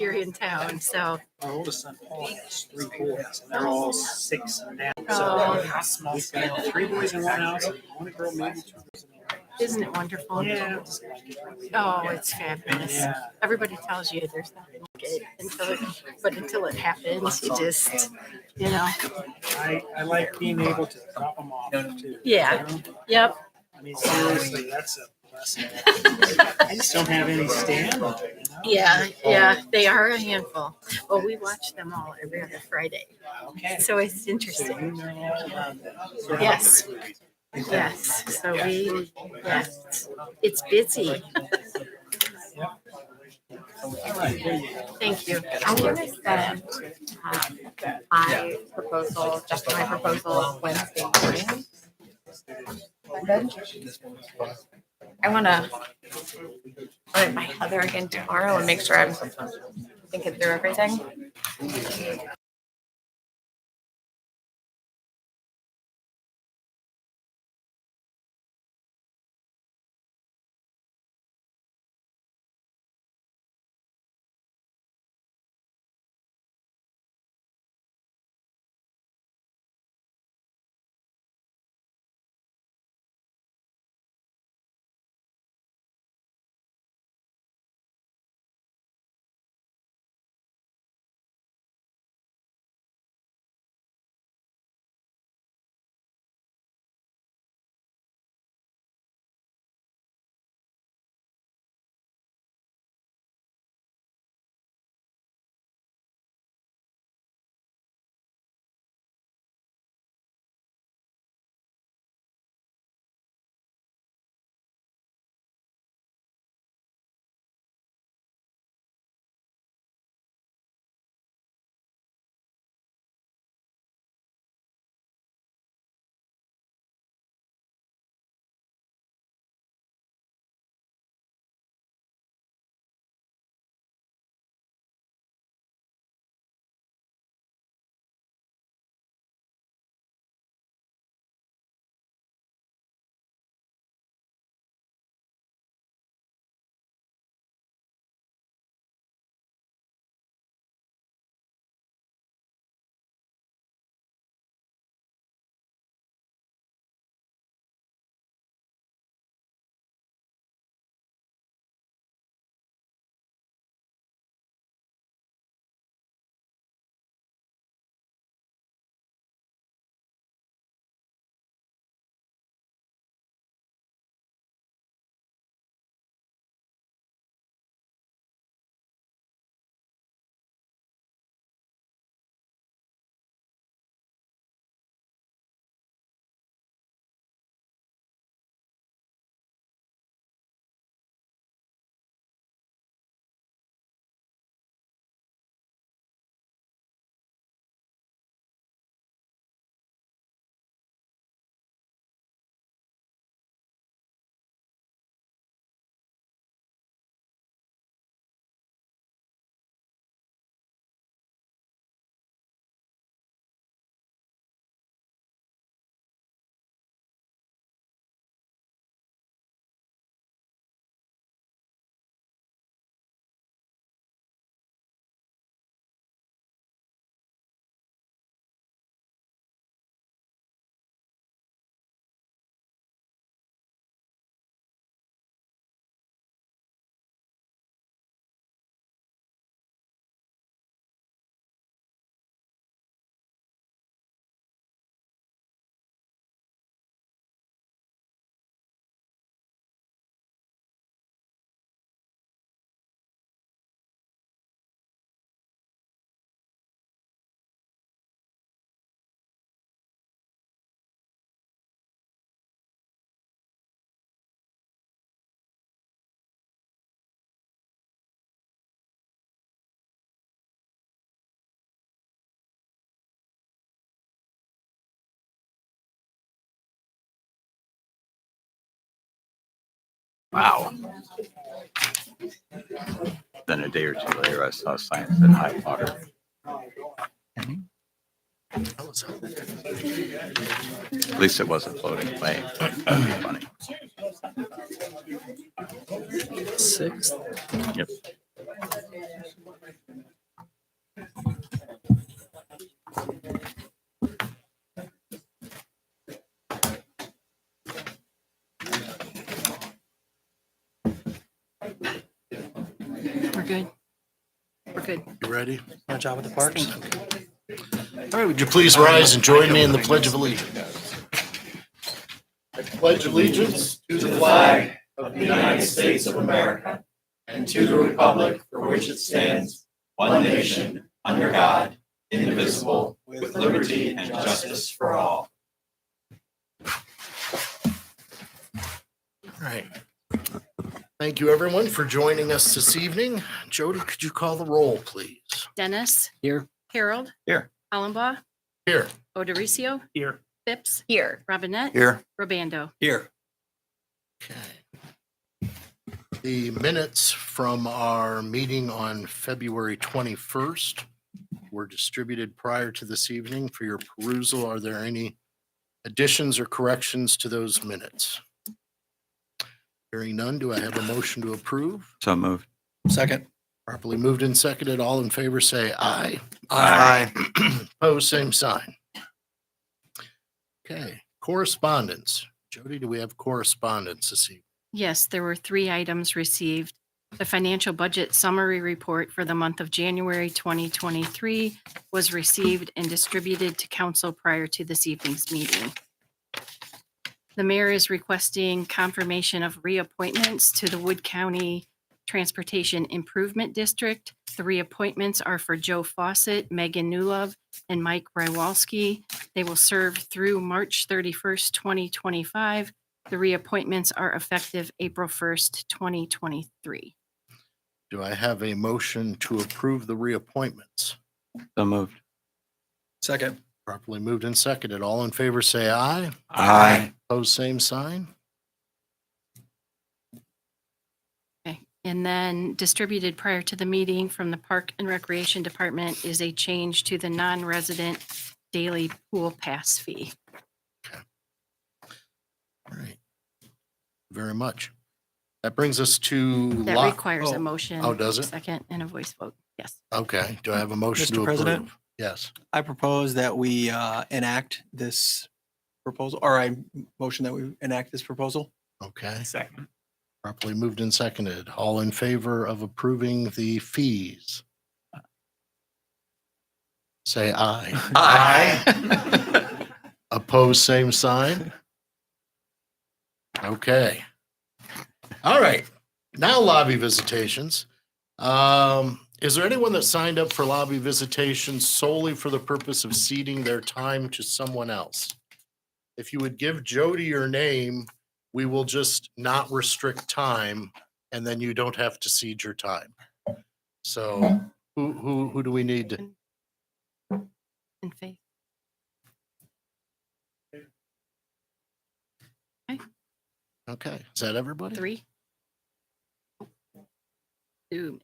here in town. So, Our oldest son Paul has 3 boys, and they're all 6 and down. Oh. So we've got 3 boys in one house, and 1 girl, maybe 2 girls in the other. isn't it wonderful? Yeah, just like it really. Oh, it's fabulous. Yeah. Everybody tells you there's nothing like it until it happens, you just, I like being able to drop them off too. Yeah. You know? Yep. I mean, seriously, that's a blessing. I just don't have any stamina. Yeah, they are a handful. Well, we watch them all every other Friday, Okay. so it's So interesting. you know all about that. Yes. Yes. So it's busy. All right, there you go. Thank you. I'm gonna send my proposal, just my proposal Wednesday morning. I wanna run it by Heather again tomorrow and make sure I'm thinking through everything. Wow. Then a day or two later, I saw signs that high water. At least it wasn't floating away. That'd be funny. 6th. Yep. good. We're good. You ready? My job at the parks. All right, would you please rise and join me in the Pledge of Allegiance? I pledge allegiance to the flag of the United States of America and to the republic for which it stands, one nation, under God, indivisible, with liberty and justice for all. All right. Thank you, everyone, for joining us this evening. Jody, could you call the roll, please? Dennis. Here. Harold. Here. Hollenbaugh. Here. Odoricio. Here. Phipps. Here. Robinette. Here. Robando. Here. Okay. The minutes from our meeting on February 21st were distributed prior to this evening for your perusal. Are there any additions or corrections to those minutes? Hearing none, do I have a motion to approve? So moved. Second. Properly moved and seconded. All in favor, say aye. Aye. Opposed, same sign. Okay, correspondence. Jody, do we have correspondence this evening? Yes, there were 3 items received. The financial budget summary report for the month of January 2023 was received and distributed to council prior to this evening's meeting. The mayor is requesting confirmation of reappointments to the Wood County Transportation Improvement District. The reappointments are for Joe Fawcett, Megan Newlove, and Mike Rywalski. They will serve through March 31st, 2025. The reappointments are effective April 1st, 2023. Do I have a motion to approve the reappointments? So moved. Second. Properly moved and seconded. All in favor, say aye. Aye. Opposed, same sign. Okay, and then distributed prior to the meeting from the Park and Recreation Department is a change to the non-resident daily pool pass fee. All right. Very much. That brings us to. That requires oh. a motion. Oh, does it? Second and a voice vote, yes. Okay, do I have a motion Mr. to President? approve? Yes. I propose that we enact this proposal, or I motion that we enact this proposal. Okay, Second. properly moved and seconded. All in favor of approving the fees? Say aye. Aye. Opposed, same sign. Okay. All right. Now lobby visitations. Is there anyone that signed up for lobby visitations solely for the purpose of ceding their time to someone else? If you would give Jody your name, we will just not restrict time, and then you don't have to cede your time. So who do we need to? In faith. Okay, is that everybody? 3, 2,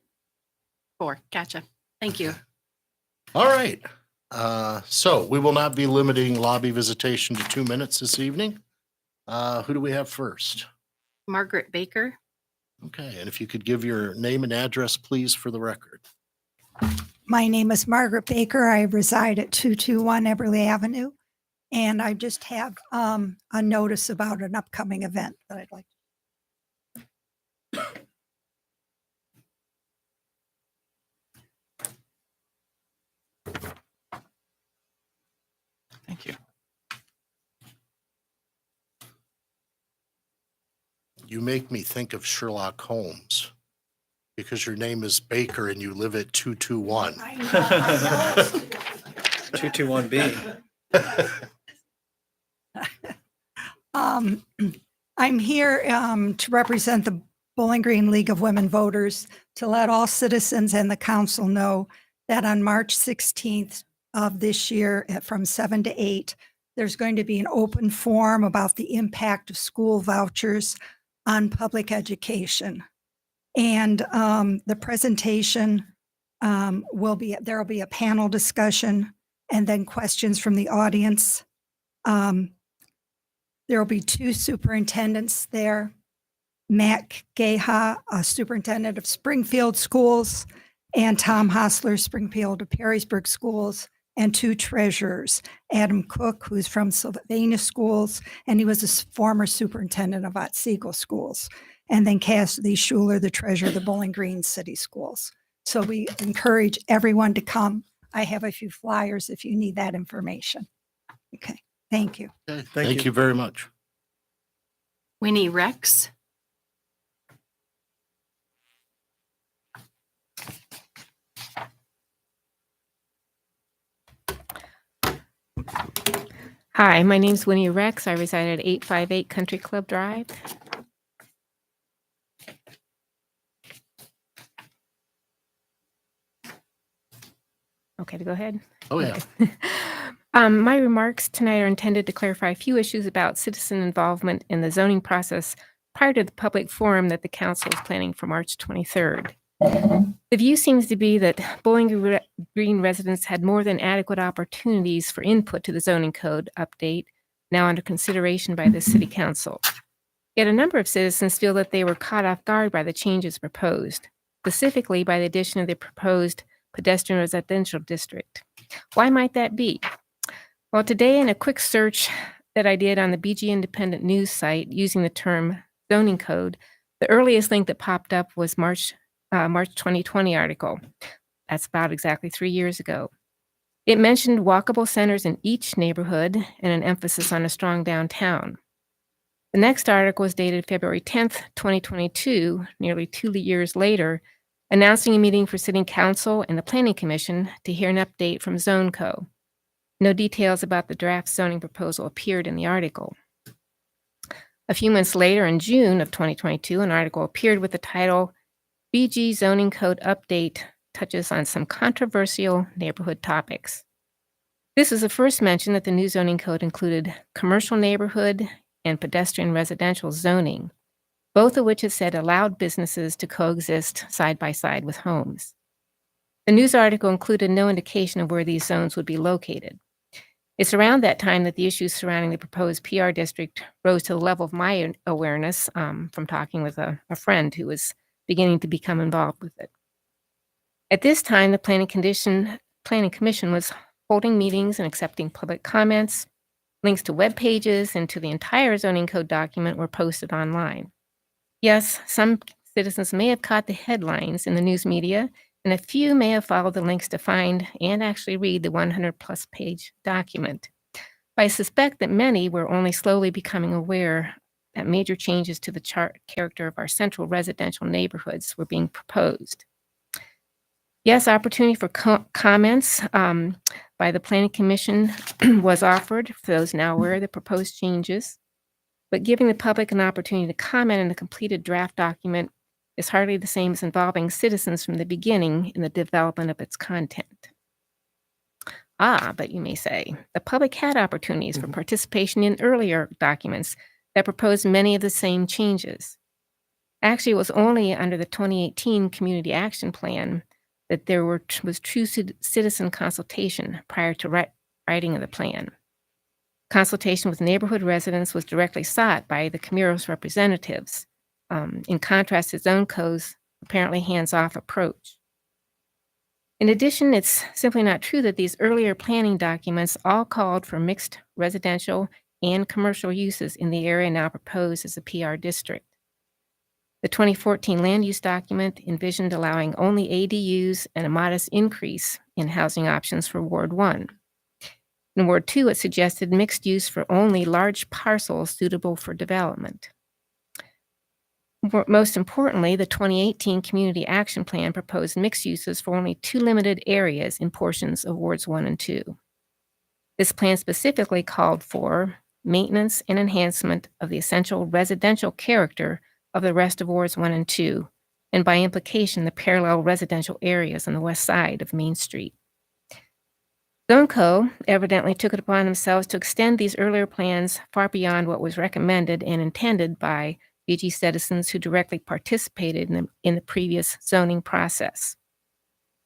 4, gotcha. Thank you. All right. So we will not be limiting lobby visitation to 2 minutes this evening. Who do we have first? Margaret Baker. Okay, and if you could give your name and address, please, for the record. My name is Margaret Baker. I reside at 221 Eberly Avenue. And I just have a notice about an upcoming event that I'd like. Thank you. You make me think of Sherlock Holmes because your name is Baker and you live at 221. 221B. I'm here to represent the Bowling Green League of Women Voters to let all citizens and the council know that on March 16th of this year from 7 to 8, there's going to be an open forum about the impact of school vouchers on public education. And the presentation there will be a panel discussion and then questions from the audience. There will be 2 superintendents there. Matt Geha, superintendent of Springfield Schools, and Tom Hostler, Springfield of Perrysburg Schools, and 2 treasurers, Adam Cook, who's from Sylvania Schools, and he was a former superintendent of Otsego Schools. and then Cassidy Schuler, the treasurer of the Bowling Green City Schools. So we encourage everyone to come. I have a few flyers if you need that information. Okay, thank you. Okay, Thank Thank you. you very much. Winnie Rex. Hi, my name's Winnie Rex. I reside at 858 Country Club Drive. Okay, to go ahead. Oh, yeah. My remarks tonight are intended to clarify a few issues about citizen involvement in the zoning process prior to the public forum that the council is planning for March 23rd. The view seems to be that Bowling Green residents had more than adequate opportunities for input to the zoning code update now under consideration by the city council. Yet a number of citizens feel that they were caught off guard by the changes proposed, specifically by the addition of the proposed pedestrian residential district. Why might that be? Well, today in a quick search that I did on the BG Independent News site using the term zoning code, the earliest link that popped up was March 2020 article. That's about exactly 3 years ago. It mentioned walkable centers in each neighborhood and an emphasis on a strong downtown. The next article was dated February 10th, 2022, nearly 2 years later, announcing a meeting for City Council and the Planning Commission to hear an update from ZoneCo. No details about the draft zoning proposal appeared in the article. A few months later, in June of 2022, an article appeared with the title, BG Zoning Code Update Touches on Some Controversial Neighborhood Topics. This is the first mention that the new zoning code included commercial neighborhood and pedestrian residential zoning, both of which it said allowed businesses to coexist side by side with homes. The news article included no indication of where these zones would be located. It's around that time that the issues surrounding the proposed PR district rose to the level of my awareness from talking with a friend who was beginning to become involved with it. At this time, the Planning Commission was holding meetings and accepting public comments. Links to web pages and to the entire zoning code document were posted online. Yes, some citizens may have caught the headlines in the news media, and a few may have followed the links to find and actually read the 100-plus page document. But I suspect that many were only slowly becoming aware that major changes to the character of our central residential neighborhoods were being proposed. Yes, opportunity for comments by the Planning Commission was offered for those now aware of the proposed changes, but giving the public an opportunity to comment on the completed draft document is hardly the same as involving citizens from the beginning in the development of its content. But you may say, the public had opportunities for participation in earlier documents that proposed many of the same changes. Actually, it was only under the 2018 Community Action Plan that there was true citizen consultation prior to writing of the plan. Consultation with neighborhood residents was directly sought by the Camiro's representatives, in contrast to ZoneCo's apparently hands-off approach. In addition, it's simply not true that these earlier planning documents all called for mixed residential and commercial uses in the area now proposed as a PR district. The 2014 land use document envisioned allowing only ADUs and a modest increase in housing options for Ward 1. In Ward 2, it suggested mixed use for only large parcels suitable for development. Most importantly, the 2018 Community Action Plan proposed mixed uses for only 2 limited areas in portions of Wards 1 and 2. This plan specifically called for maintenance and enhancement of the essential residential character of the rest of Wards 1 and 2, and by implication, the parallel residential areas on the west side of Main Street. ZoneCo evidently took it upon themselves to extend these earlier plans far beyond what was recommended and intended by BG citizens who directly participated in the previous zoning process.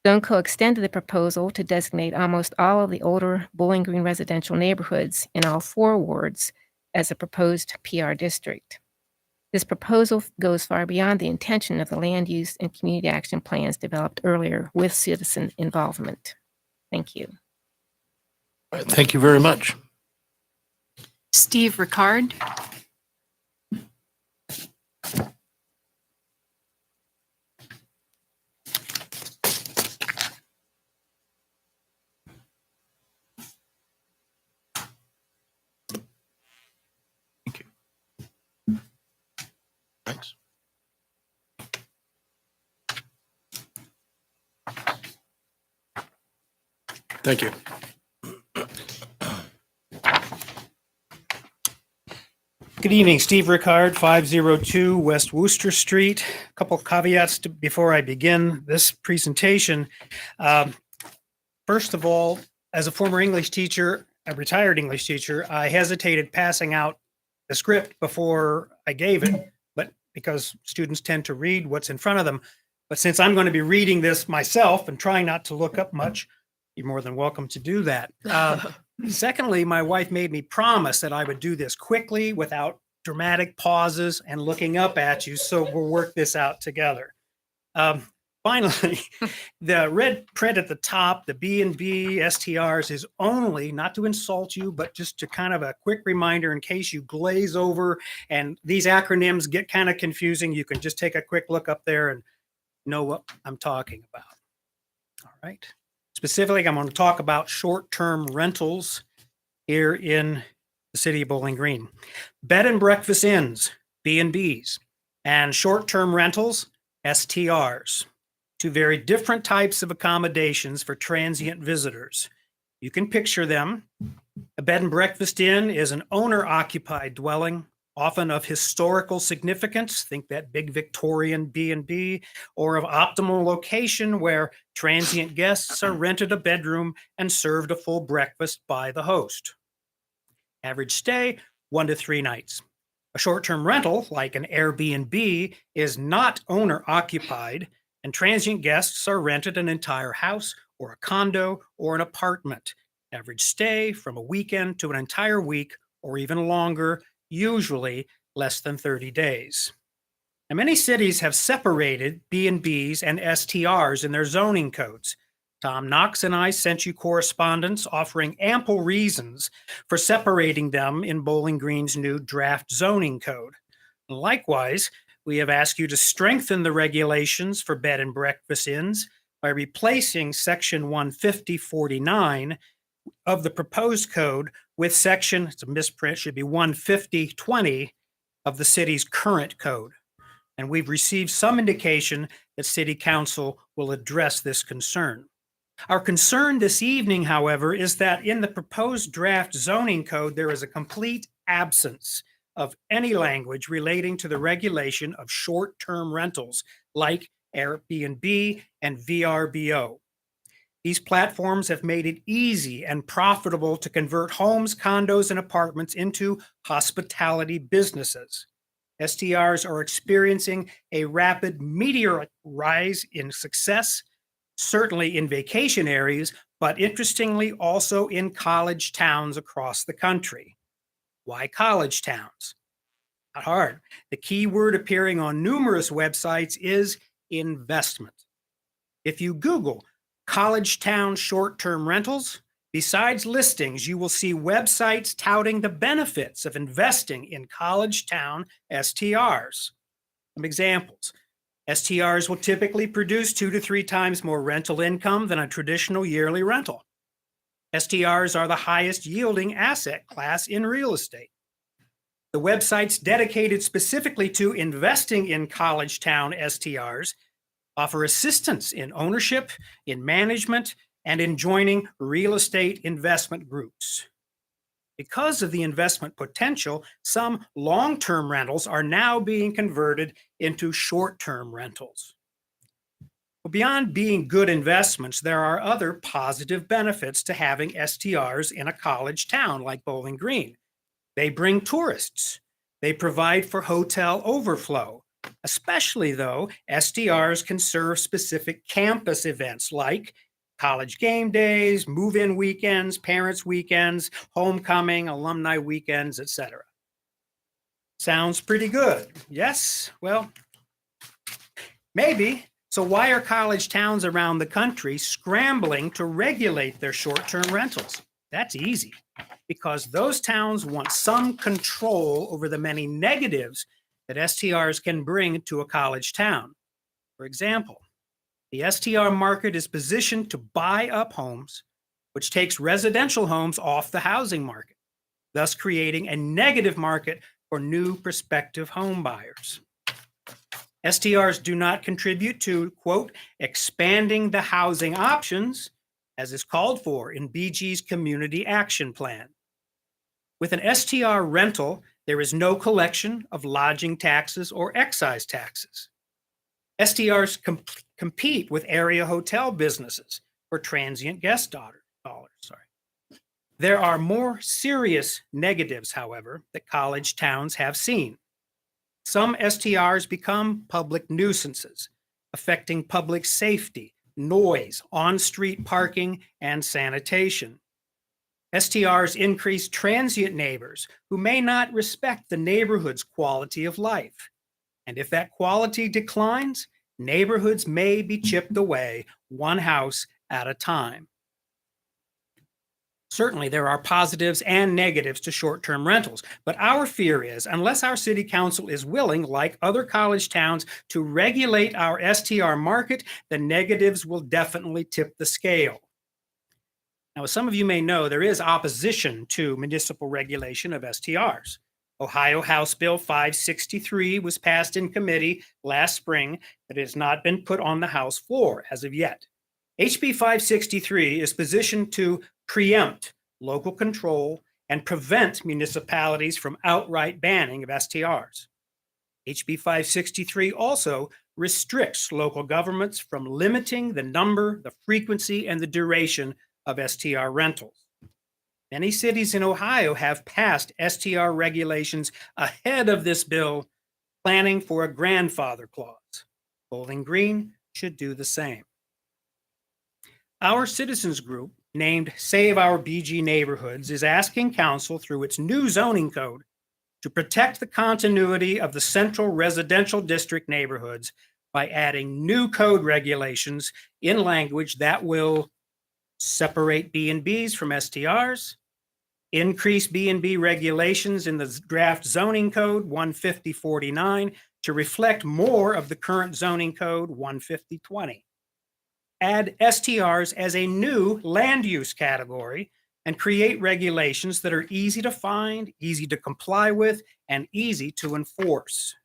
ZoneCo extended the proposal to designate almost all of the older Bowling Green residential neighborhoods in all 4 wards as a proposed PR district. This proposal goes far beyond the intention of the land use and community action plans developed earlier with citizen involvement. Thank you. All right, thank you very much. Steve Ricard. Thanks. Thank you. Good evening, Steve Rickard, 502 West Worcester Street. A couple caveats before I begin this presentation. First of all, as a former English teacher, a retired English teacher, I hesitated passing out the script before I gave it, but because students tend to read what's in front of them. But since I'm going to be reading this myself and trying not to look up much, you're more than welcome to do that. Secondly, my wife made me promise that I would do this quickly without dramatic pauses and looking up at you. So we'll work this out together. Finally, the red print at the top, the B&B STRs is only, not to insult you, but just to kind of a quick reminder in case you glaze over and these acronyms get kind of confusing. You can just take a quick look up there and know what I'm talking about. All right. Specifically, I'm going to talk about short-term rentals here in the city of Bowling Green. Bed and breakfast inns, B&Bs, and short-term rentals, STRs. Two very different types of accommodations for transient visitors. You can picture them. A bed and breakfast inn is an owner-occupied dwelling, often of historical significance, think that big Victorian B&B, or of optimal location where transient guests are rented a bedroom and served a full breakfast by the host. Average stay, 1 to 3 nights. A short-term rental, like an Airbnb, is not owner-occupied, and transient guests are rented an entire house or a condo or an apartment. Average stay from a weekend to an entire week or even longer, usually less than 30 days. Now, many cities have separated B&Bs and STRs in their zoning codes. Tom Knox and I sent you correspondence offering ample reasons for separating them in Bowling Green's new draft zoning code. Likewise, we have asked you to strengthen the regulations for bed and breakfast inns by replacing Section 15049 of the proposed code with section, it's a misprint, should be 15020 of the city's current code. And we've received some indication that City Council will address this concern. Our concern this evening, however, is that in the proposed draft zoning code, there is a complete absence of any language relating to the regulation of short-term rentals like Airbnb and VRBO. These platforms have made it easy and profitable to convert homes, condos, and apartments into hospitality businesses. STRs are experiencing a rapid meteoric rise in success, certainly in vacation areas, but interestingly also in college towns across the country. Why college towns? Not hard. The key word appearing on numerous websites is investment. If you Google college town short-term rentals, besides listings, you will see websites touting the benefits of investing in college town STRs. Some examples. STRs will typically produce 2 to 3 times more rental income than a traditional yearly rental. STRs are the highest yielding asset class in real estate. The websites dedicated specifically to investing in college town STRs offer assistance in ownership, in management, and in joining real estate investment groups. Because of the investment potential, some long-term rentals are now being converted into short-term rentals. Well, beyond being good investments, there are other positive benefits to having STRs in a college town like Bowling Green. They bring tourists. They provide for hotel overflow. Especially though, STRs can serve specific campus events like college game days, move-in weekends, parents' weekends, homecoming, alumni weekends, etc. Sounds pretty good. Yes? Well, maybe. So why are college towns around the country scrambling to regulate their short-term rentals? That's easy, because those towns want some control over the many negatives that STRs can bring to a college town. For example, the STR market is positioned to buy up homes, which takes residential homes off the housing market, thus creating a negative market for new prospective home buyers. STRs do not contribute to, quote, expanding the housing options as is called for in BG's Community Action Plan. With an STR rental, there is no collection of lodging taxes or excise taxes. STRs compete with area hotel businesses for transient guest dollars. There are more serious negatives, however, that college towns have seen. Some STRs become public nuisances, affecting public safety, noise, on-street parking, and sanitation. STRs increase transient neighbors who may not respect the neighborhood's quality of life. And if that quality declines, neighborhoods may be chipped away one house at a time. Certainly, there are positives and negatives to short-term rentals, but our fear is, unless our city council is willing, like other college towns, to regulate our STR market, the negatives will definitely tip the scale. Now, as some of you may know, there is opposition to municipal regulation of STRs. Ohio House Bill 563 was passed in committee last spring, but it has not been put on the House floor as of yet. HB 563 is positioned to preempt local control and prevent municipalities from outright banning of STRs. HB 563 also restricts local governments from limiting the number, the frequency, and the duration of STR rentals. Many cities in Ohio have passed STR regulations ahead of this bill, planning for a grandfather clause. Bowling Green should do the same. Our citizens group, named Save Our BG Neighborhoods, is asking council through its new zoning code to protect the continuity of the central residential district neighborhoods by adding new code regulations in language that will separate B&Bs from STRs, increase B&B regulations in the draft zoning code 15049 to reflect more of the current zoning code 15020. Add STRs as a new land use category and create regulations that are easy to find, easy to comply with, and easy to enforce.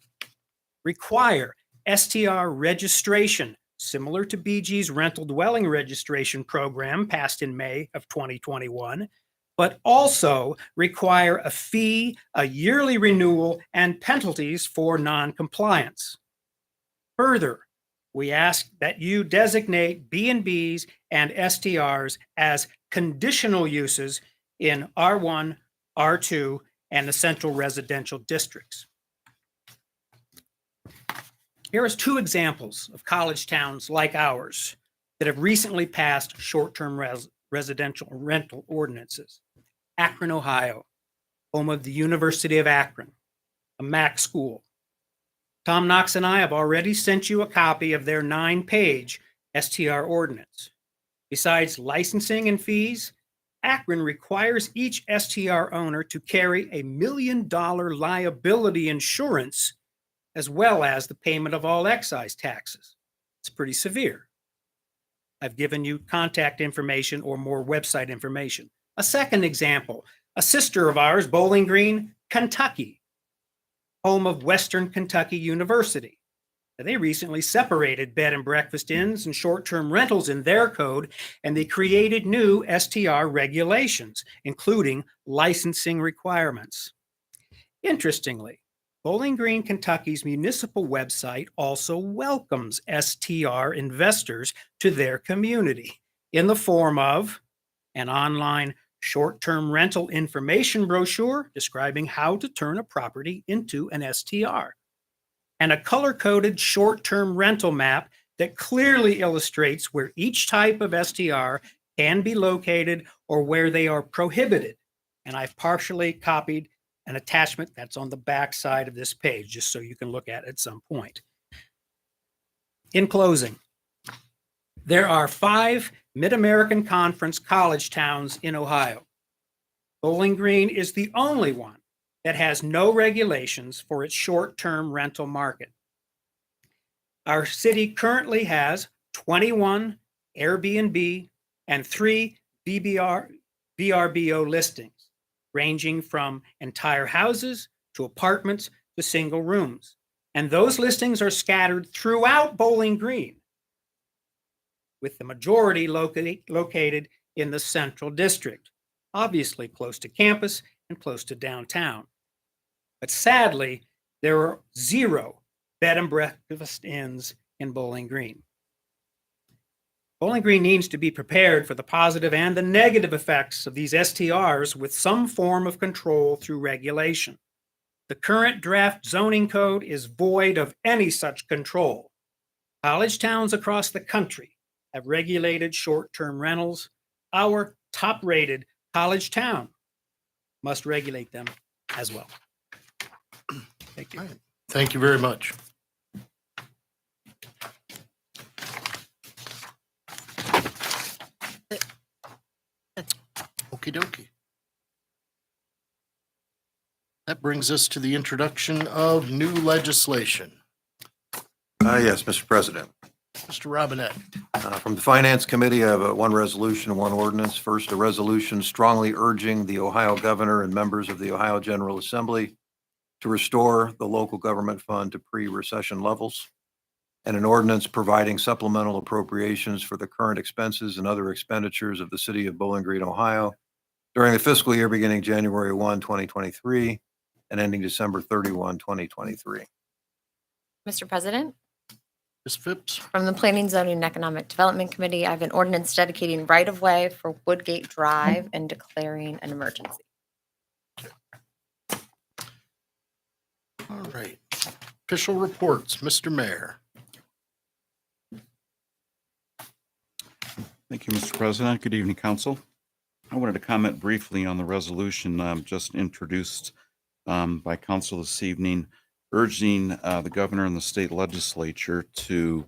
Require STR registration, similar to BG's rental dwelling registration program passed in May of 2021, but also require a fee, a yearly renewal, and penalties for non-compliance. Further, we ask that you designate B&Bs and STRs as conditional uses in R1, R2, and the central residential districts. Here are two examples of college towns like ours that have recently passed short-term residential rental ordinances. Akron, Ohio, home of the University of Akron, a MAC school. Tom Knox and I have already sent you a copy of their 9-page STR ordinance. Besides licensing and fees, Akron requires each STR owner to carry $1 million liability insurance, as well as the payment of all excise taxes. It's pretty severe. I've given you contact information or more website information. A second example, a sister of ours, Bowling Green, Kentucky, home of Western Kentucky University. They recently separated bed and breakfast inns and short-term rentals in their code, and they created new STR regulations, including licensing requirements. Interestingly, Bowling Green, Kentucky's municipal website also welcomes STR investors to their community in the form of an online short-term rental information brochure describing how to turn a property into an STR, and a color-coded short-term rental map that clearly illustrates where each type of STR can be located or where they are prohibited. And I've partially copied an attachment that's on the back side of this page, just so you can look at it at some point. In closing, there are 5 Mid-American Conference college towns in Ohio. Bowling Green is the only one that has no regulations for its short-term rental market. Our city currently has 21 Airbnb and 3 VRBO listings, ranging from entire houses to apartments to single rooms. And those listings are scattered throughout Bowling Green, with the majority located in the Central District, obviously close to campus and close to downtown. But sadly, there are 0 bed and breakfast inns in Bowling Green. Bowling Green needs to be prepared for the positive and the negative effects of these STRs with some form of control through regulation. The current draft zoning code is void of any such control. College towns across the country have regulated short-term rentals. Our top-rated college town must regulate them as well. Thank you. All right. Thank you very much. Okie dokie. That brings us to the introduction of new legislation. Yes, Mr. President. Mr. Robinette. From the Finance Committee, I have one resolution and one ordinance. First, a resolution strongly urging the Ohio Governor and members of the Ohio General Assembly to restore the local government fund to pre-recession levels, and an ordinance providing supplemental appropriations for the current expenses and other expenditures of the city of Bowling Green, Ohio during the fiscal year beginning January 1, 2023 and ending December 31, 2023. Mr. President, Ms. Phipps. from the Planning, Zoning, and Economic Development Committee, I have an ordinance dedicating right-of-way for Woodgate Drive and declaring an emergency. All right. Official reports, Mr. Mayor. Thank you, Mr. President. Good evening, Council. I wanted to comment briefly on the resolution just introduced by Council this evening, urging the governor and the state legislature to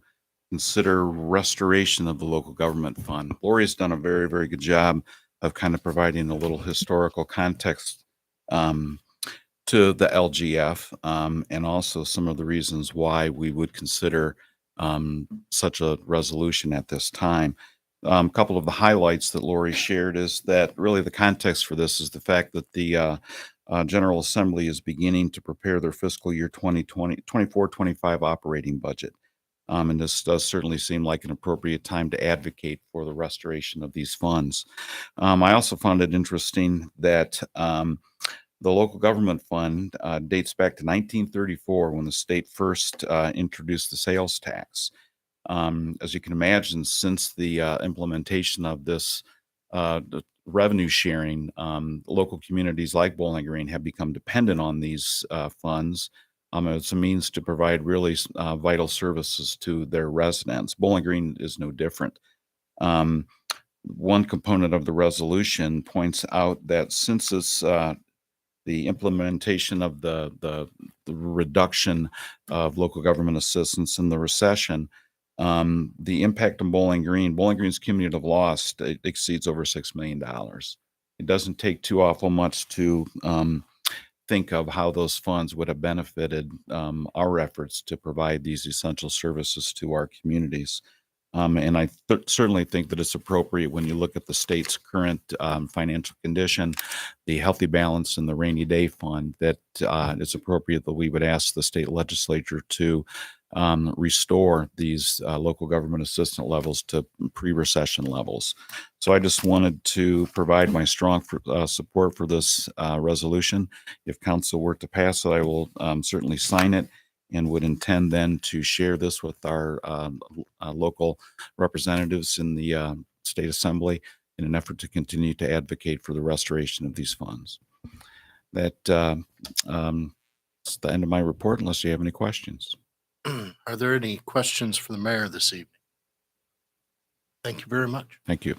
consider restoration of the local government fund. Lori has done a very, very good job of kind of providing a little historical context to the LGF and also some of the reasons why we would consider such a resolution at this time. A couple of the highlights that Lori shared is that really the context for this is the fact that the General Assembly is beginning to prepare their fiscal year 24-25 operating budget. And this does certainly seem like an appropriate time to advocate for the restoration of these funds. I also found it interesting that the local government fund dates back to 1934 when the state first introduced the sales tax. As you can imagine, since the implementation of this revenue sharing, local communities like Bowling Green have become dependent on these funds. It's a means to provide really vital services to their residents. Bowling Green is no different. One component of the resolution points out that since it's the implementation of the reduction of local government assistance in the recession, the impact on Bowling Green's cumulative loss exceeds over $6 million. It doesn't take too awful much to think of how those funds would have benefited our efforts to provide these essential services to our communities. And I certainly think that it's appropriate when you look at the state's current financial condition, the healthy balance in the rainy day fund, that it's appropriate that we would ask the state legislature to restore these local government assistance levels to pre-recession levels. So I just wanted to provide my strong support for this resolution. If council were to pass it, I will certainly sign it, and would intend then to share this with our local representatives in the state assembly in an effort to continue to advocate for the restoration of these funds. That's the end of my report, unless you have any questions. Are there any questions for the mayor this evening? Thank you very much. Thank you.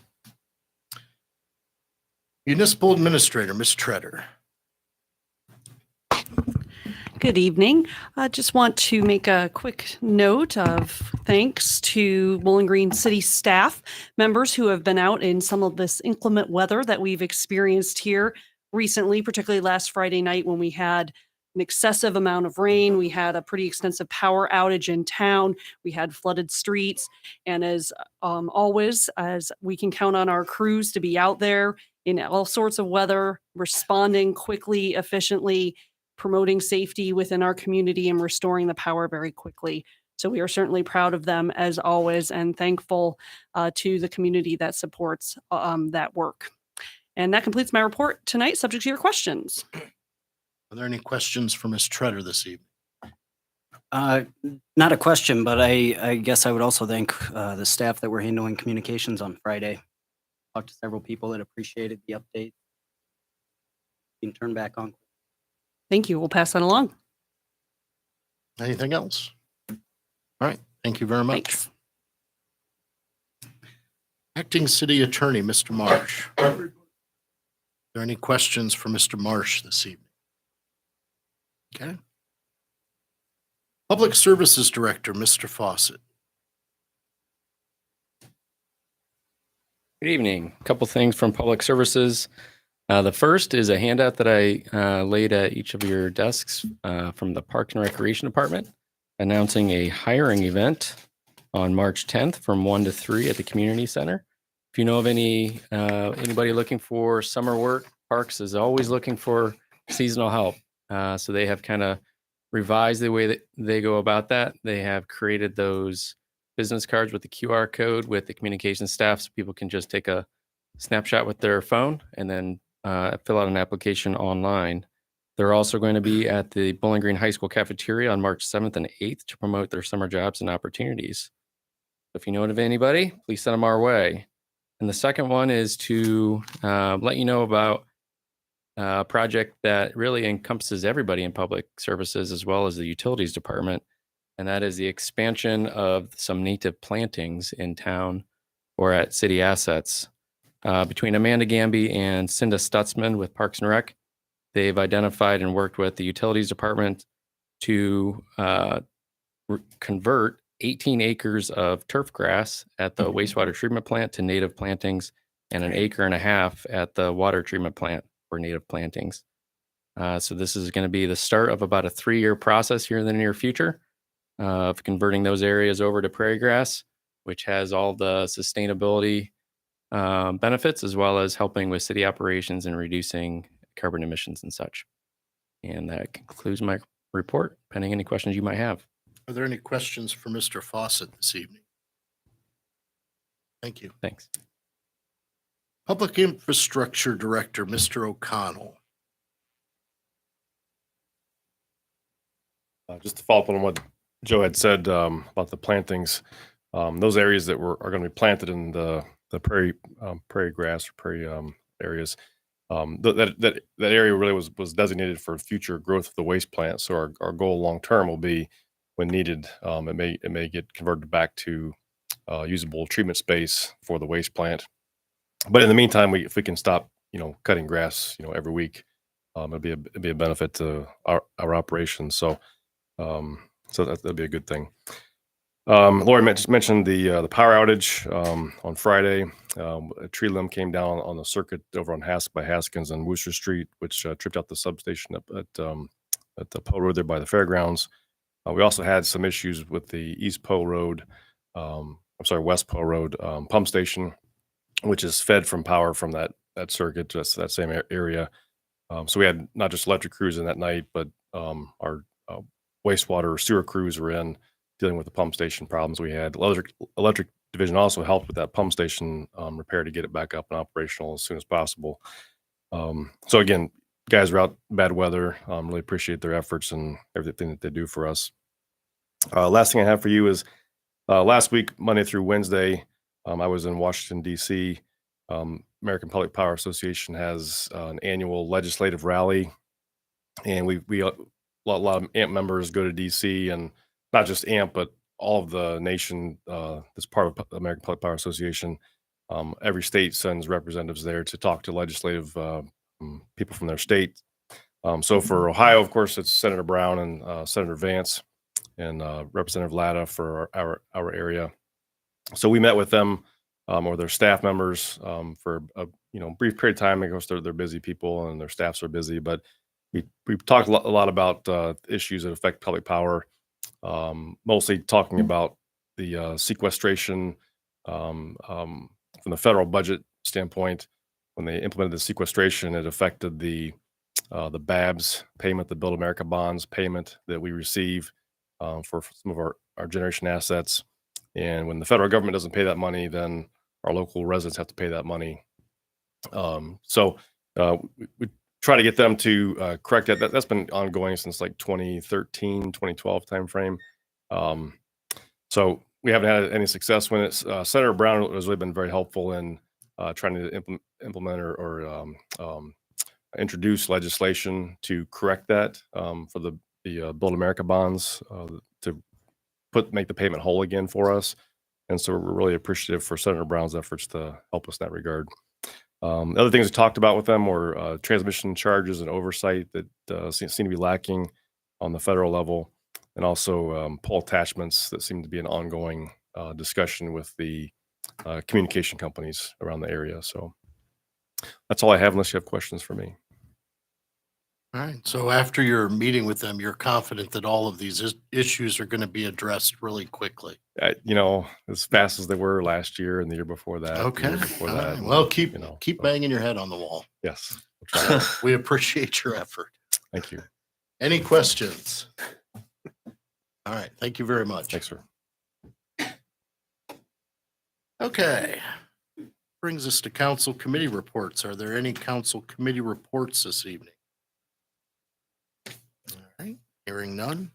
Municipal Administrator, Ms. Treader. Good evening. I just want to make a quick note of thanks to Bowling Green City staff members who have been out in some of this inclement weather that we've experienced here recently, particularly last Friday night when we had an excessive amount of rain. We had a pretty extensive power outage in town. We had flooded streets. And as always, as we can count on our crews to be out there in all sorts of weather, responding quickly, efficiently, promoting safety within our community and restoring the power very quickly. So we are certainly proud of them as always and thankful to the community that supports that work. And that completes my report tonight, subject to your questions. Are there any questions for Ms. Treader this evening? Not a question, but I guess I would also thank the staff that were handling communications on Friday. Talked to several people that appreciated the update. You can turn back on. Thank you. We'll pass that along. Anything else? All right. Thank you very much. Thanks. Acting City Attorney, Mr. Marsh. Are there any questions for Mr. Marsh this evening? Okay. Public Services Director, Mr. Fawcett. Good evening. A couple things from Public Services. The first is a handout that I laid at each of your desks from the Parks and Recreation Department announcing a hiring event on March 10th from 1 to 3 at the Community Center. If you know of anybody looking for summer work, Parks is always looking for seasonal help. So they have kind of revised the way that they go about that. They have created those business cards with the QR code with the communication staff so people can just take a snapshot with their phone and then fill out an application online. They're also going to be at the Bowling Green High School cafeteria on March 7th and 8th to promote their summer jobs and opportunities. If you know of anybody, please send them our way. And the second one is to let you know about a project that really encompasses everybody in public services as well as the utilities department. And that is the expansion of some native plantings in town or at city assets. Between Amanda Gamby and Cinda Stutzman with Parks and Rec, they've identified and worked with the utilities department to convert 18 acres of turf grass at the wastewater treatment plant to native plantings and an acre and a half at the water treatment plant for native plantings. So this is going to be the start of about a 3-year process here in the near future of converting those areas over to prairie grass, which has all the sustainability benefits as well as helping with city operations and reducing carbon emissions and such. And that concludes my report, pending any questions you might have. Are there any questions for Mr. Fawcett this evening? Thank you. Thanks. Public Infrastructure Director, Mr. O'Connell. Just to follow up on what Joe had said about the plantings, those areas that are going to be planted in the prairie grass or prairie areas, that area really was designated for future growth of the waste plant. So our goal long term will be, when needed, it may get converted back to usable treatment space for the waste plant. But in the meantime, if we can stop, cutting grass, every week, it'll be a benefit to our operations. So that'd be a good thing. Lori mentioned the power outage on Friday. A tree limb came down on the circuit over on by Haskins and Wooster Street, which tripped out the substation up at the Poe Road there by the fairgrounds. We also had some issues with the West Poe Road pump station, which is fed from power from that circuit, just that same area. So we had not just electric crews in that night, but our wastewater sewer crews were in dealing with the pump station problems we had. Electric division also helped with that pump station repair to get it back up and operational as soon as possible. So again, guys are out in bad weather. Really appreciate their efforts and everything that they do for us. Last thing I have for you is last week, Monday through Wednesday, I was in Washington, D.C. American Public Power Association has an annual legislative rally, and a lot of AMP members go to D.C. and not just AMP, but all of the nation that's part of the American Public Power Association. Every state sends representatives there to talk to legislative people from their state. So for Ohio, of course, it's Senator Brown and Senator Vance and Representative Latta for our area. So we met with them or their staff members for a brief period of time. Of course, they're busy people and their staffs are busy, but we talked a lot about issues that affect public power. Mostly talking about the sequestration from the federal budget standpoint. When they implemented the sequestration, it affected the the BABS payment, the Build America bonds payment that we receive for some of our generation assets. And when the federal government doesn't pay that money, then our local residents have to pay that money. So we try to get them to correct that. That's been ongoing since like 2013, 2012 timeframe. So we haven't had any success when it's Senator Brown has really been very helpful in trying to implement or introduce legislation to correct that for the Build America bonds to make the payment whole again for us. And so we're really appreciative for Senator Brown's efforts to help us in that regard. Other things we talked about with them were transmission charges and oversight that seem to be lacking on the federal level, and also pole attachments that seem to be an ongoing discussion with the communication companies around the area. So that's all I have, unless you have questions for me. All right. So after your meeting with them, you're confident that all of these issues are going to be addressed really quickly. As fast as they were last year and the year before that. Okay. The year before All that. right. and, Well, keep banging your head on the wall. Yes. We appreciate your effort. Thank you. Any questions? All right. Thank you very much. Thanks, sir. Okay. Brings us to council committee reports. Are there any council committee reports this evening? All right. Hearing none.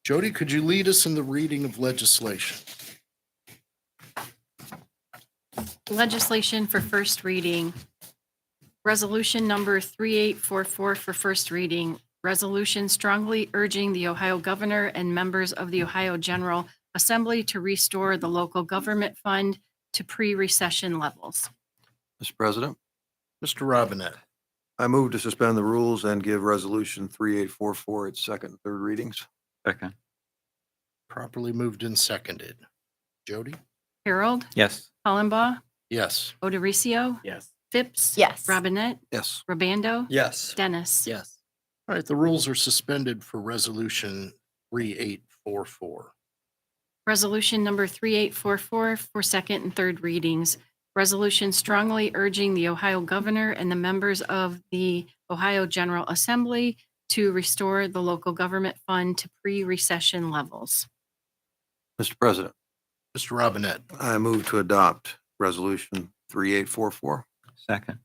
Jody, could you lead us in the reading of legislation? Legislation for first reading. Resolution number 3844 for first reading. Resolution strongly urging the Ohio Governor and members of the Ohio General Assembly to restore the local government fund to pre-recession levels. Mr. President, Mr. Robinette. I move to suspend the rules and give Resolution 3844 its second and third readings. Second. Properly moved and seconded. Jody? Harold, Yes. Hollenbaugh, Yes. Odericio, Yes. Phipps, Yes. Robinette, Yes. Rabando, Yes. Dennis. Yes. All right. The rules are suspended for resolution 3844. Resolution number 3844 for second and third readings. Resolution strongly urging the Ohio Governor and the members of the Ohio General Assembly to restore the local government fund to pre-recession levels. Mr. President, Mr. Robinette. I move to adopt Resolution 3844. Second.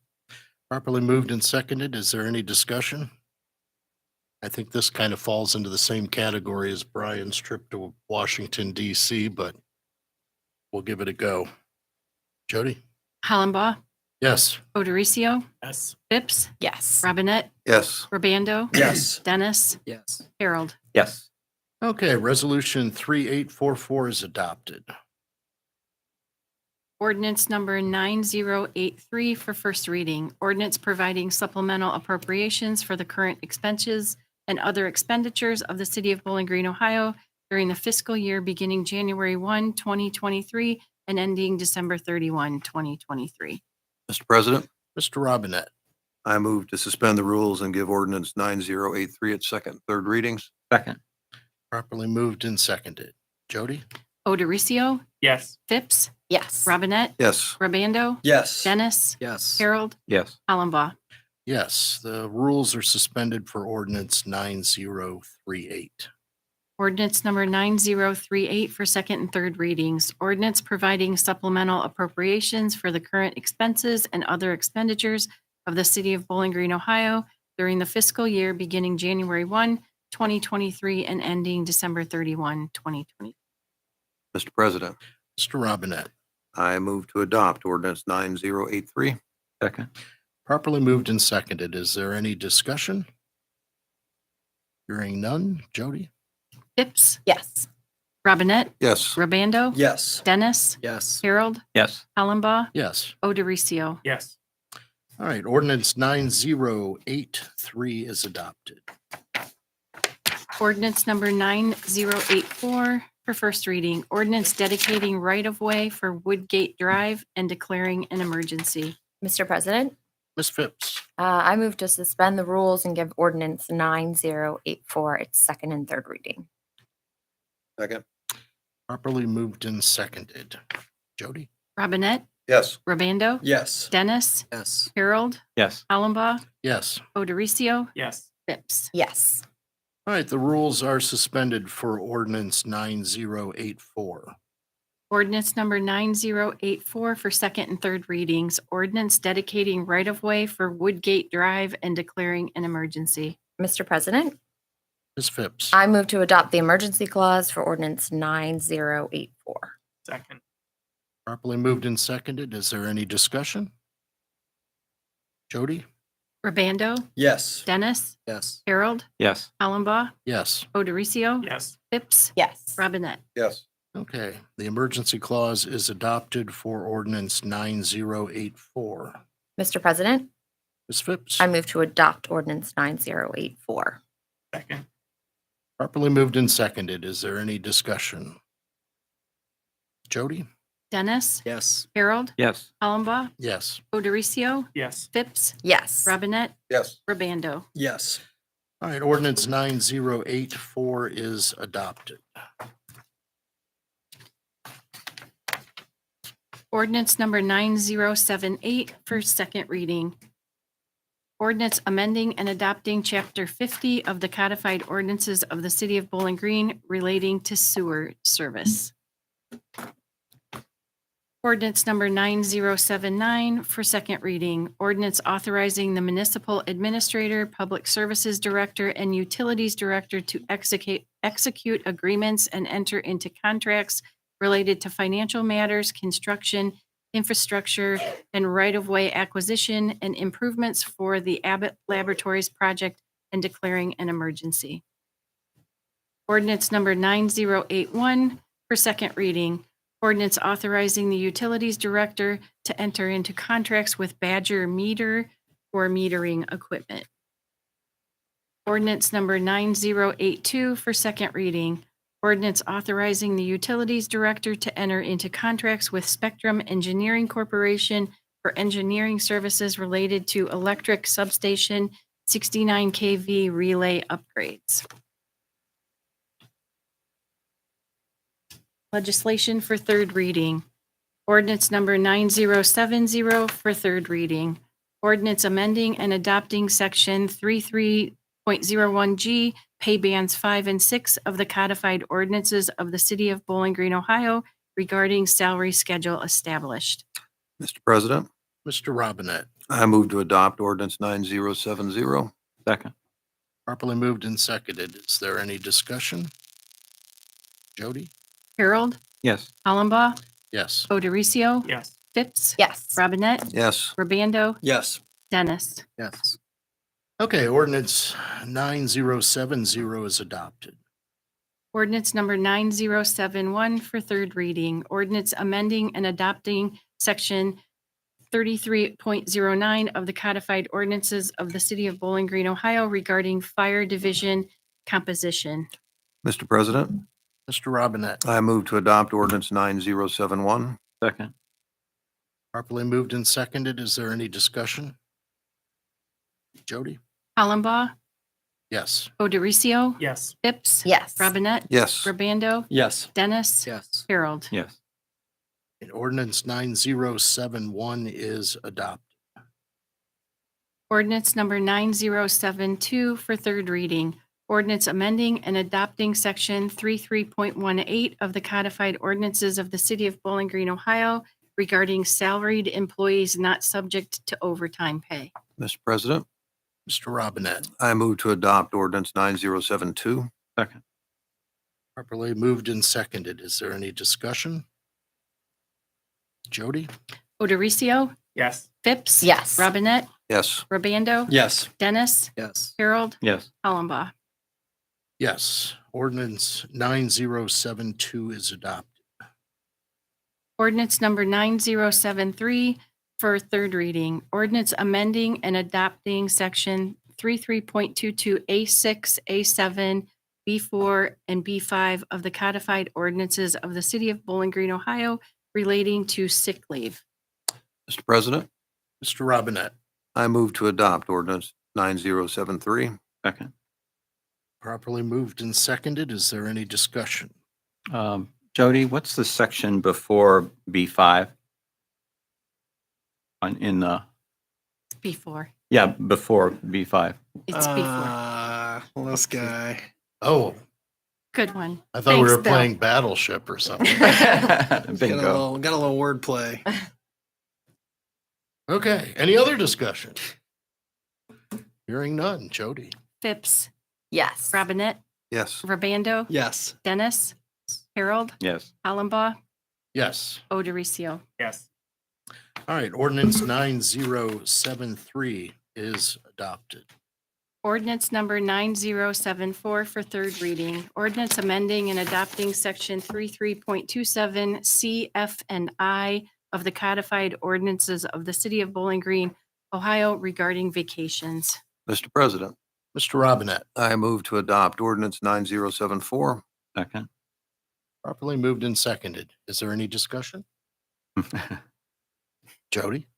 Properly moved and seconded. Is there any discussion? I think this kind of falls into the same category as Brian's trip to Washington, D.C., but we'll give it a go. Jody? Hollenbaugh, Yes. Odericio, Yes. Phipps, Yes. Robinette, Yes. Rabando, Yes. Dennis, Yes. Harold. Yes. Okay, resolution 3844 is adopted. Ordinance number 9083 for first reading. Ordinance providing supplemental appropriations for the current expenses and other expenditures of the city of Bowling Green, Ohio during the fiscal year beginning January 1, 2023 and ending December 31, 2023. Mr. President, Mr. Robinette. I move to suspend the rules and give Ordinance 9083 its second and third readings. Second. Properly moved and seconded. Jody? Odericio, Yes. Phipps, Yes. Robinette, Yes. Rabando, Yes. Dennis, Yes. Harold, Yes. Hollenbaugh. Yes, the rules are suspended for ordinance 9038. Ordinance number 9038 for second and third readings. Ordinance providing supplemental appropriations for the current expenses and other expenditures of the city of Bowling Green, Ohio during the fiscal year beginning January 1, 2023 and ending December 31, 2020. Mr. President, Mr. Robinette. I move to adopt Ordinance 9083. Second. Properly moved and seconded. Is there any discussion? Hearing none. Jody? Phipps, Yes. Robinette, Yes. Rabando, Yes. Dennis, Yes. Harold, Yes. Hollenbaugh, Yes. Odericio. Yes. All right, ordinance 9083 is adopted. Ordinance number 9084 for first reading. Ordinance dedicating right-of-way for Woodgate Drive and declaring an emergency. Mr. President, Ms. Phipps. I move to suspend the rules and give ordinance 9084 its second and third reading. Second. Properly moved and seconded. Jody? Robinette, Yes. Rabando? Yes. Dennis? Yes. Harold? Yes. Hollenbaugh? Yes. Odericio? Yes. Phipps? Yes. All right, the rules are suspended for ordinance 9084. Ordinance number 9084 for second and third readings. Ordinance dedicating right-of-way for Woodgate Drive and declaring an emergency. Mr. President, Ms. Phipps. I move to adopt the emergency clause for ordinance 9084. Second. Properly moved and seconded. Is there any discussion? Jody? Rabando? Yes. Dennis? Yes. Harold? Yes. Hollenbaugh? Yes. Odericio? Yes. Phipps? Yes. Robinette? Yes. Okay, the emergency clause is adopted for ordinance 9084. Mr. President, Ms. Phipps. I move to adopt ordinance 9084. Second. Properly moved and seconded. Is there any discussion? Jody? Dennis? Yes. Harold? Yes. Hollenbaugh? Yes. Odericio? Yes. Phipps? Yes. Robinette? Yes. Rabando? Yes. All right, ordinance 9084 is adopted. Ordinance number 9078 for second reading. Ordinance amending and adopting Chapter 50 of the codified ordinances of the City of Bowling Green relating to sewer service. Ordinance number 9079 for second reading. Ordinance authorizing the municipal administrator, public services director, and utilities director to execute agreements and enter into contracts related to financial matters, construction, infrastructure, and right-of-way acquisition and improvements for the Abbott Laboratories project and declaring an emergency. Ordinance number 9081 for second reading. Ordinance authorizing the utilities director to enter into contracts with Badger Meter for metering equipment. Ordinance number 9082 for second reading. Ordinance authorizing the utilities director to enter into contracts with Spectrum Engineering Corporation for engineering services related to electric substation 69 kV relay upgrades. Legislation for third reading. Ordinance number 9070 for third reading. Ordinance amending and adopting section 33.01G, pay bands 5 and 6 of the codified ordinances of the City of Bowling Green, Ohio regarding salary schedule established. Mr. President, Mr. Robinette. I move to adopt ordinance 9070. Second. Properly moved and seconded. Is there any discussion? Jody? Harold, Yes. Hollenbaugh, Yes. Odericio, Yes. Phipps, Yes. Robinette, Yes. Rabando, Yes. Dennis. Yes. Okay, ordinance 9070 is adopted. Ordinance number 9071 for third reading. Ordinance amending and adopting section 33.09 of the codified ordinances of the City of Bowling Green, Ohio regarding fire division composition. Mr. President, Mr. Robinette. I move to adopt ordinance 9071. Second. Properly moved and seconded. Is there any discussion? Jody? Hollenbaugh, Yes. Odericio, Yes. Phipps, Yes. Robinette, Yes. Rabando, Yes. Dennis, Yes. Harold. Yes. And ordinance 9071 is adopted. Ordinance number 9072 for third reading. Ordinance amending and adopting section 33.18 of the codified ordinances of the City of Bowling Green, Ohio regarding salaried employees not subject to overtime pay. Mr. President, Mr. Robinette. I move to adopt ordinance 9072. Second. Properly moved and seconded. Is there any discussion? Jody? Odericio, Yes. Phipps. Yes. Robinette, Yes. Rabando. Yes. Dennis, Yes. Harold, Yes. Hollenbaugh. Yes. Ordinance 9072 is adopted. Ordinance number 9073 for third reading. Ordinance amending and adopting section 33.22A6, A7, B4, and B5 of the codified ordinances of the City of Bowling Green, Ohio relating to sick leave. Mr. President, Mr. Robinette. I move to adopt ordinance 9073. Second. Properly moved and seconded. Is there any discussion? Jody, what's the section before B5? in the, Before. yeah, before B5. It's before. This guy. Oh, Good one. I thought we Thanks, were Bill. playing Battleship or something. Got a Bingo. little wordplay. Okay, any other discussion? Hearing none. Jody? Phipps, Yes. Robinette, Yes. Verbando, Yes. Dennis, Harold, Yes. Hollenbaugh, Yes. Odericio. Yes. All right, ordinance 9073 is adopted. Ordinance number 9074 for third reading. Ordinance amending and adopting section 33.27 C, F, and I of the codified ordinances of the city of Bowling Green, Ohio regarding vacations. Mr. President, Mr. Robinette, I move to adopt ordinance 9074. Second. properly moved and seconded. Is there any discussion? Jody?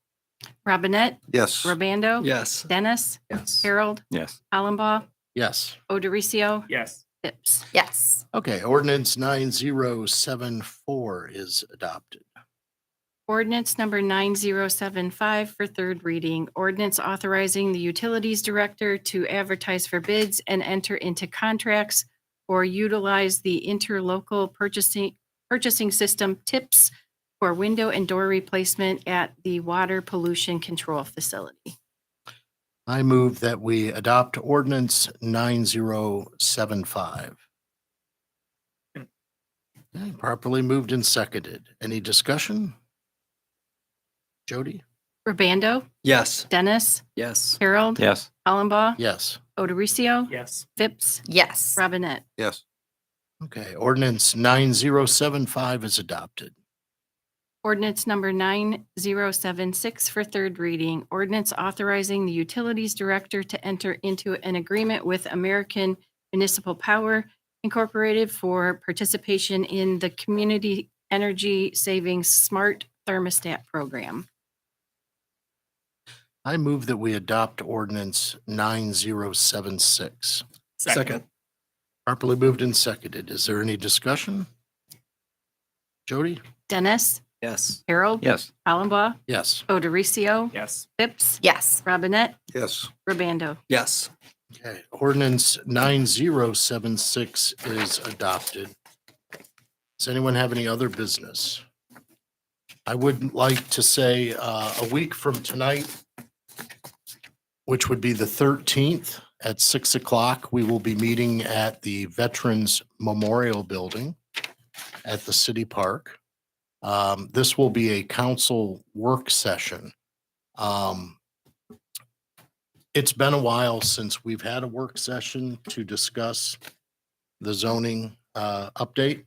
Robinette, Yes. Robando. Yes. Dennis, Yes. Harold, Yes. Hollenbaugh, Yes. Odericio, Yes. Phipps. Yes. Okay, ordinance 9074 is adopted. Ordinance number 9075 for third reading. Ordinance authorizing the utilities director to advertise for bids and enter into contracts or utilize the interlocal purchasing system TIPS for window and door replacement at the water pollution control facility. I move that we adopt ordinance 9075. Okay, properly moved and seconded. Any discussion? Jody? Urbando, Yes. Dennis, Yes. Harold, Yes. Hollenbaugh, Yes. Odericio, Yes. Phipps, Yes. Robinette. Yes. Okay, ordinance 9075 is adopted. Ordinance number 9076 for third reading. Ordinance authorizing the utilities director to enter into an agreement with American Municipal Power Incorporated for participation in the Community Energy Savings Smart Thermostat Program. I move that we adopt ordinance 9076. Second. Properly moved and seconded. Is there any discussion? Jody? Dennis, Yes. Harold, Yes. Hollenbaugh, Yes. Odericio, Yes. Phipps, Yes. Robinette, Yes. Urbando. Yes. Okay, ordinance 9076 is adopted. Does anyone have any other business? I would like to say a week from tonight, which would be the 13th at 6 o'clock, we will be meeting at the Veterans Memorial Building at the City Park. This will be a council work session. It's been a while since we've had a work session to discuss the zoning update.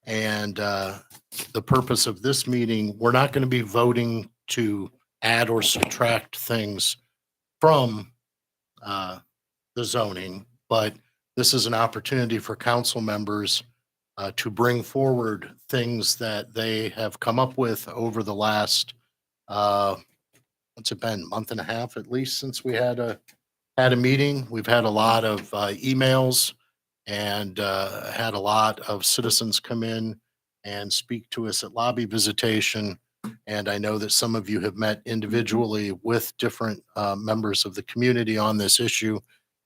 And the purpose of this meeting, we're not going to be voting to add or subtract things from the zoning, but this is an opportunity for council members to bring forward things that they have come up with over the last, what's it been, month and a half at least since we had a meeting. We've had a lot of emails and had a lot of citizens come in and speak to us at lobby visitation. And I know that some of you have met individually with different members of the community on this issue.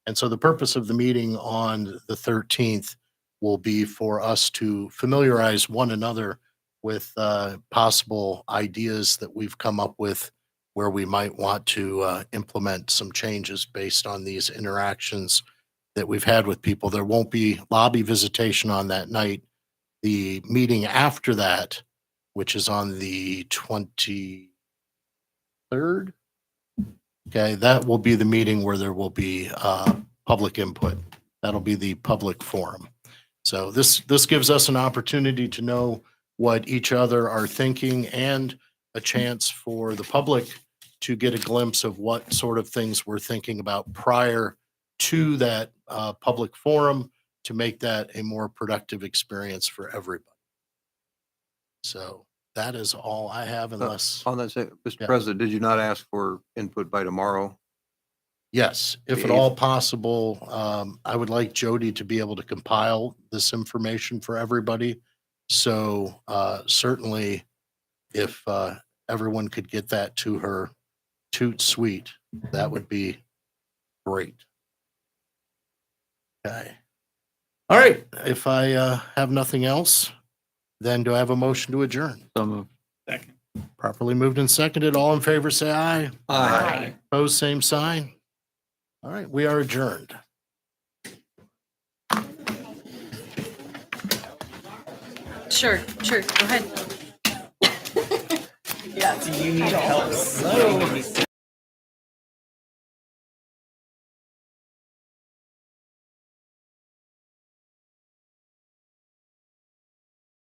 And so the purpose of the meeting on the 13th will be for us to familiarize one another with possible ideas that we've come up with where we might want to implement some changes based on these interactions that we've had with people. There won't be lobby visitation on that night. The meeting after that, which is on the 23rd, okay, that will be the meeting where there will be public input. That'll be the public forum. So this gives us an opportunity to know what each other are thinking and a chance for the public to get a glimpse of what sort of things we're thinking about prior to that public forum to make that a more productive experience for everybody. So that is all I have unless, On that, Mr. Yeah. President, did you not ask for input by tomorrow? yes, if at all possible, I would like Jody to be able to compile this information for everybody. So certainly if everyone could get that to her toot sweet, that would be great. Okay. All right, if I have nothing else, then do I have a motion to adjourn? So moved. Properly moved and seconded. All in favor, say aye. Aye. Opposed, same sign. All right, we are adjourned. Sure, go ahead. Yeah, do you need help?